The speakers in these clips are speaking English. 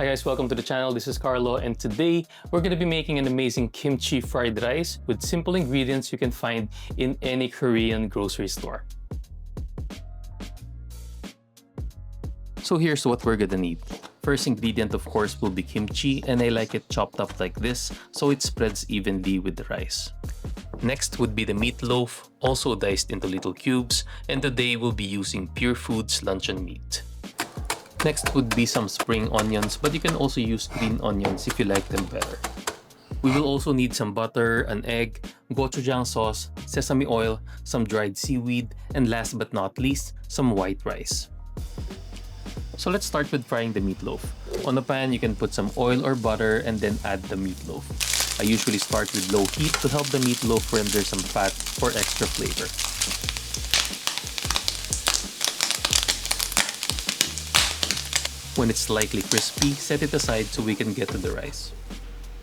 Hi guys, welcome to the channel. This is Carlo, and today we're going to be making an amazing kimchi fried rice with simple ingredients you can find in any Korean grocery store. So here's what we're gonna need. First ingredient, of course, will be kimchi, and I like it chopped up like this so it spreads evenly with the rice. Next would be the meatloaf, also diced into little cubes, and today we'll be using Pure Foods luncheon meat. Next would be some spring onions, but you can also use green onions if you like them better. We will also need some butter, an egg, gochujang sauce, sesame oil, some dried seaweed, and last but not least, some white rice. So let's start with frying the meatloaf. On a pan, you can put some oil or butter and then add the meatloaf. I usually start with low heat to help the meatloaf render some fat for extra flavor. When it's slightly crispy, set it aside so we can get to the rice.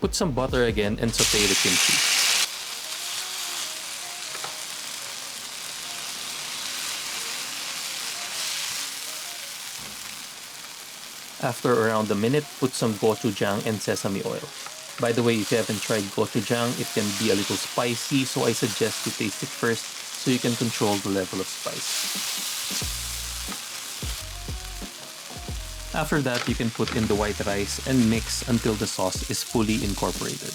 Put some butter again and saute the kimchi. After around a minute, put some gochujang and sesame oil. By the way, if you haven't tried gochujang, it can be a little spicy, so I suggest you taste it first so you can control the level of spice. After that, you can put in the white rice and mix until the sauce is fully incorporated.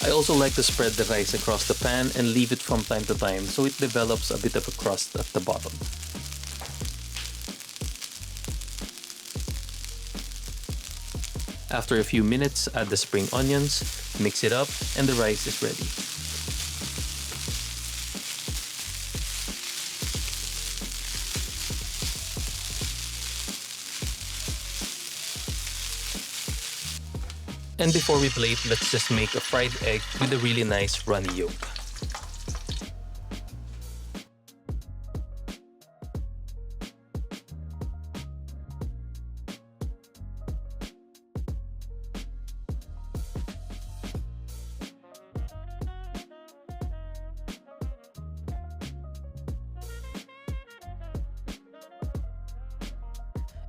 I also like to spread the rice across the pan and leave it from time to time so it develops a bit of a crust at the bottom. After a few minutes, add the spring onions, mix it up, and the rice is ready. And before we plate, let's just make a fried egg with a really nice runny yolk.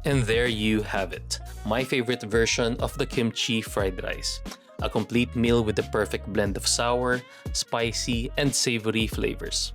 And there you have it, my favorite version of the kimchi fried rice. A complete meal with the perfect blend of sour, spicy, and savory flavors.